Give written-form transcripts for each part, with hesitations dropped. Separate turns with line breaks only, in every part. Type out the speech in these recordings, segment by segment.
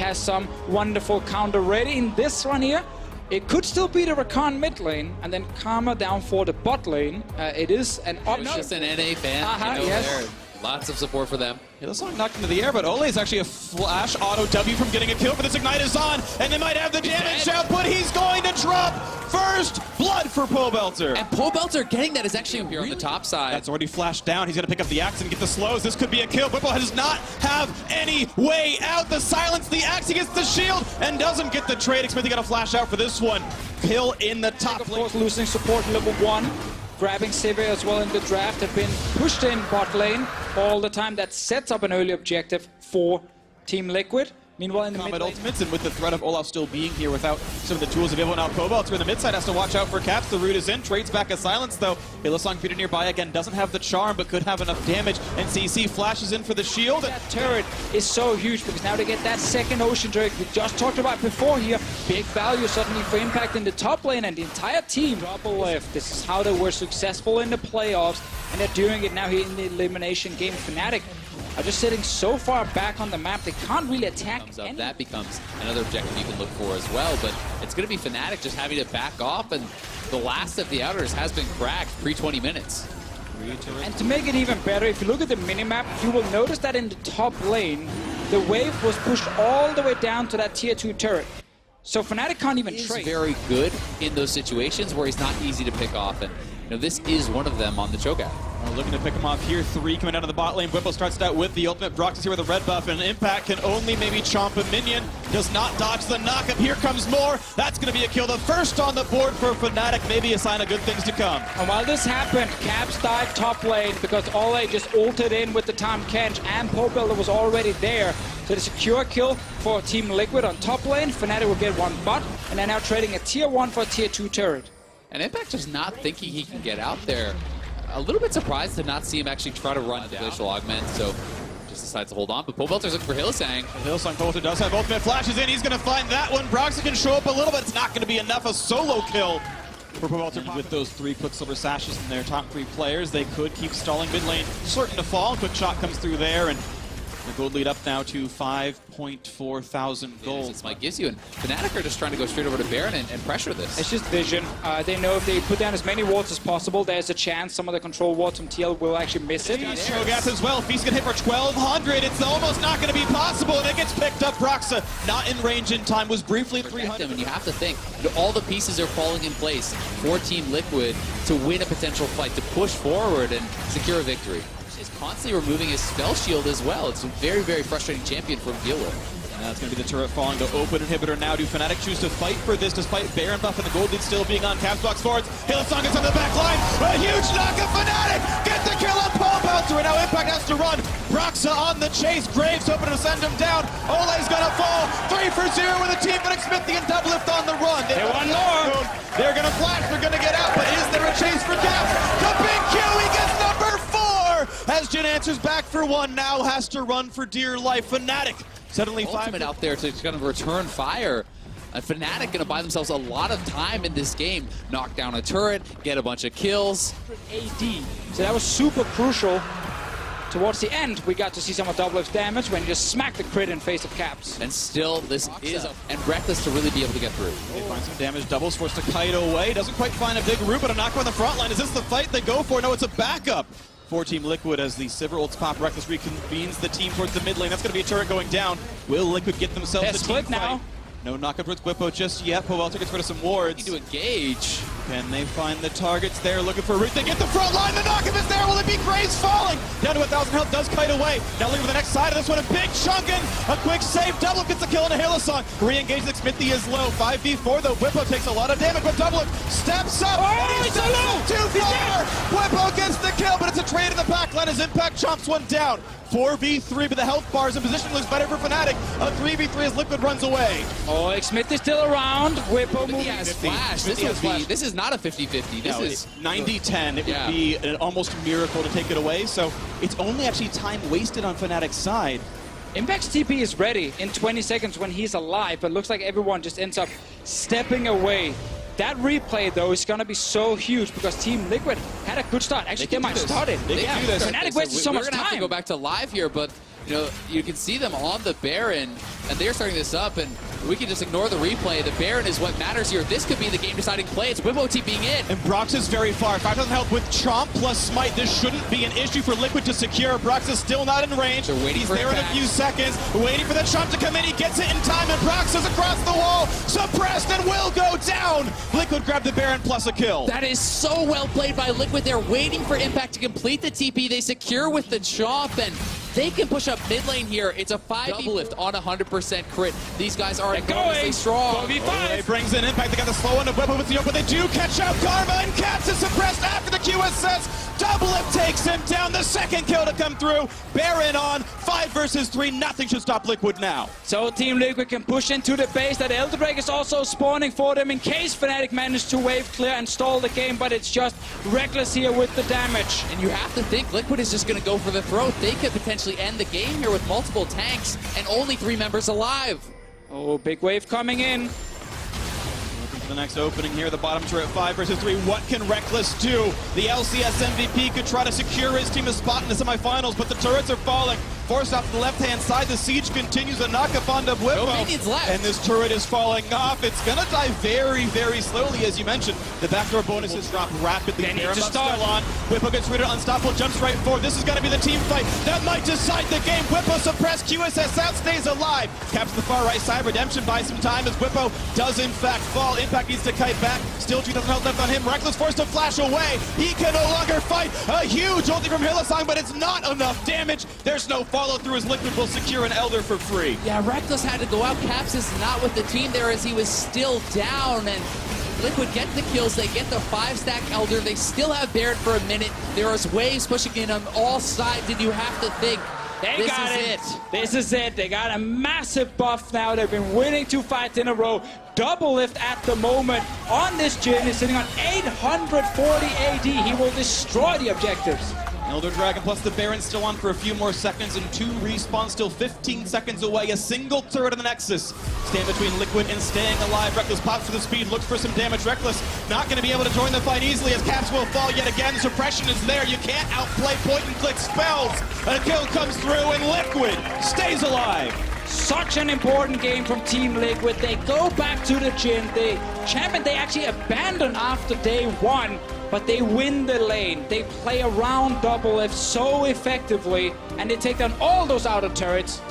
has some wonderful counter ready in this one here. It could still be the Rakan mid lane, and then Karma down for the bot lane. It is an option.
Just an NA fan,
Yes.
there. Lots of support for them.
Hillsong knocked into the air, but Ole is actually a flash auto W from getting a kill, but this Ignite is on, and they might have the damage output. He's going to drop first blood for Pobelter.
And Pobelter getting that is actually here on the top side.
That's already flashed down. He's going to pick up the axe and get the slows. This could be a kill. Whipple does not have any way out. The silence, the axe, he gets the shield, and doesn't get the trade. Expect he got a flash out for this one. Kill in the top
Of
lane.
course, losing support level 1. Grabbing Sivir as well in the draft, have been pushed in bot lane all the time. That sets up an early objective for Team Liquid. Meanwhile, in the mid lane,
ultimates, and with the threat of Olaf still being here without some of the tools available now, Pobelter in the mid side has to watch out for caps. The root is in, trades back a silence though. Hillsong Peter nearby again, doesn't have the charm but could have enough damage, and CC flashes in for the shield.
that turret is so huge because now they get that second ocean turret we just talked about before here. Big value suddenly for impact in the top lane, and the entire team double lift. This is how they were successful in the playoffs, and they're doing it now here in the elimination game. Fnatic are just sitting so far back on the map, they can't really attack.
That becomes another objective you can look for as well, but it's going to be Fnatic just having to back off, and the last of the outers has been cracked pre-20 minutes.
And to make it even better, if you look at the minimap, you will notice that in the top lane, the wave was pushed all the way down to that tier 2 turret. So Fnatic can't even
He's
trade.
very good in those situations where he's not easy to pick off, and this is one of them on the chokeout.
Looking to pick him off here. 3 coming out of the bot lane. Whipple starts out with the ultimate. Brox is here with a red buff, and Impact can only maybe chomp a minion. Does not dodge the knockup. Here comes more. That's going to be a kill. The first on the board for Fnatic. Maybe a sign of good things to come.
And while this happened, Caps died top lane because Ole just ulted in with the Tom Kench, and Pobelter was already there. So the secure kill for Team Liquid on top lane. Fnatic will get one bot, and they're now trading a tier 1 for a tier 2 turret.
And Impact just not thinking he can get out there. A little bit surprised to not see him actually try to run the glacial augment, so just decides to hold on. But Pobelter's looking for Hillsong.
Hillsong Pobelter does have ultimate, flashes in. He's going to find that one. Broxy can show up a little, but it's not going to be enough. A solo kill for Pobelter. With those 3 Quicksilver Sashes in their top 3 players, they could keep stalling mid lane. Certain to fall. Quick shot comes through there, and the gold lead up now to 5.4 thousand gold.
This might gives you, and Fnatic are just trying to go straight over to Baron and pressure this.
It's just vision. They know if they put down as many wards as possible, there's a chance some of the control wards from TL will actually miss it.
Shogas as well. Feast can hit for 1,200. It's almost not going to be possible, and it gets picked up. Broxa, not in range in time, was briefly 300.
And you have to think, all the pieces are falling in place for Team Liquid to win a potential fight, to push forward and secure a victory. Is constantly removing his spell shield as well. It's a very, very frustrating champion for him to deal with.
And that's going to be the turret falling to open inhibitor now. Do Fnatic choose to fight for this despite Baron buff and the gold lead still being on Caps box forwards? Hillsong is on the back line. A huge knock of Fnatic. Get the kill on Pobelter, and now Impact has to run. Broxa on the chase. Graves hoping to send him down. Ole's going to fall. 3 for 0 with a team. But Smithy and Doublift on the run.
They want more.
They're going to flash. They're going to get out. But is there a chase for Caps? The big Q. He gets number 4. As Jin answers back for 1, now has to run for dear life. Fnatic suddenly
Ultimate out there to kind of return fire. And Fnatic going to buy themselves a lot of time in this game. Knock down a turret, get a bunch of kills.
AD. So that was super crucial. Towards the end, we got to see some of Doublift's damage when he just smacked the crit in face of Caps.
And still, this is and Reckless to really be able to get through.
They find some damage. Doubles forced to kite away. Doesn't quite find a big root, but a knock on the front line. Is this the fight they go for? No, it's a backup for Team Liquid as the Sivir ults pop. Reckless reconvenes the team towards the mid lane. That's going to be a turret going down. Will Liquid get themselves a team fight?
Now.
No knockup towards Whippo just yet. Pobelter gets rid of some wards.
Need to engage.
Can they find the targets there? Looking for a root. They get the front line. The knockup is there. Will it be Graves falling? Down to 1,000 health. Does kite away. Now looking for the next side of this one. A big chunkin'. A quick save. Double gets the kill into Hillsong. Re-engage. Smithy is low. 5v4 though. Whippo takes a lot of damage, but Double steps up.
Oh, he's so low.
Too far. Whippo gets the kill, but it's a trade in the back line as Impact chomps one down. 4v3, but the health bars and position looks better for Fnatic. A 3v3 as Liquid runs away.
Oh, Smith is still around. Whippo moving.
Has flash. This is not a 50-50. This is
90-10. It would be an almost miracle to take it away. So it's only actually time wasted on Fnatic's side.
Impact's TP is ready in 20 seconds when he's alive, but looks like everyone just ends up stepping away. That replay, though, is going to be so huge because Team Liquid had a good start. Actually, they might start it.
They can do this.
Fnatic wasted so much time.
We're going to have to go back to live here, but You know, you can see them on the Baron, and they're starting this up, and we can just ignore the replay. The Baron is what matters here. This could be the game-deciding play. It's Wimbo TPing in.
And Brox is very far. 5,000 health with Chomp plus Smite. This shouldn't be an issue for Liquid to secure. Brox is still not in range.
They're waiting
He's
for
there in a few seconds, waiting for the Chomp to come in. He gets it in time, and Brox is across the wall, suppressed, and will go down. Liquid grab the Baron plus a kill.
That is so well played by Liquid. They're waiting for Impact to complete the TP. They secure with the Chomp, and they can push up mid lane here. It's a 5 double lift on 100% crit. These guys are enormously strong.
It brings in Impact. They got the slow end of Whippo with the open. They do catch out Karma, and Caps is suppressed after the QSS. Double lift takes him down. The second kill to come through. Baron on 5 versus 3. Nothing should stop Liquid now.
So Team Liquid can push into the base. That Elder Drake is also spawning for them in case Fnatic managed to wave clear and stall the game, but it's just Reckless here with the damage.
And you have to think Liquid is just going to go for the throat. They could potentially end the game here with multiple tanks and only 3 members alive.
Oh, big wave coming in.
Looking for the next opening here. The bottom turret 5 versus 3. What can Reckless do? The LCS MVP could try to secure his team a spot in the semifinals, but the turrets are falling. Forced off the left-hand side, the siege continues to knock up on the Whippo.
No minions left.
And this turret is falling off. It's going to die very, very slowly, as you mentioned. The backdoor bonuses drop rapidly.
They need to
still
start.
on. Whippo gets rid of Unstoppable, jumps right forward. This is going to be the team fight. That might decide the game. Whippo suppressed, QSS out, stays alive. Caps the far right side. Redemption buys some time as Whippo does in fact fall. Impact needs to kite back. Still 2,000 health left on him. Reckless forced to flash away. He can no longer fight. A huge ulti from Hylissang, but it's not enough damage. There's no follow through as Liquid will secure an Elder for free.
Yeah, Reckless had to go out. Caps is not with the team there as he was still down, and Liquid get the kills. They get the 5-stack Elder. They still have Baron for a minute. There is waves pushing in on all sides, and you have to think,
This is it. They got a massive buff now. They've been winning 2 fights in a row. Double lift at the moment on this Jhin. He's sitting on 840 AD. He will destroy the objectives.
Elder Dragon plus the Baron still on for a few more seconds, and 2 respawns still 15 seconds away. A single turret of the Nexus. Stand between Liquid and staying alive. Reckless pops for the speed, looks for some damage. Reckless not going to be able to join the fight easily as Caps will fall yet again. Suppression is there. You can't outplay point-and-click spells. A kill comes through, and Liquid stays alive.
Such an important game from Team Liquid. They go back to the Jhin. The champion they actually abandon after day 1, but they win the lane. They play around double F so effectively, and they take down all those outer turrets.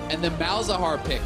And the Malzahar pick.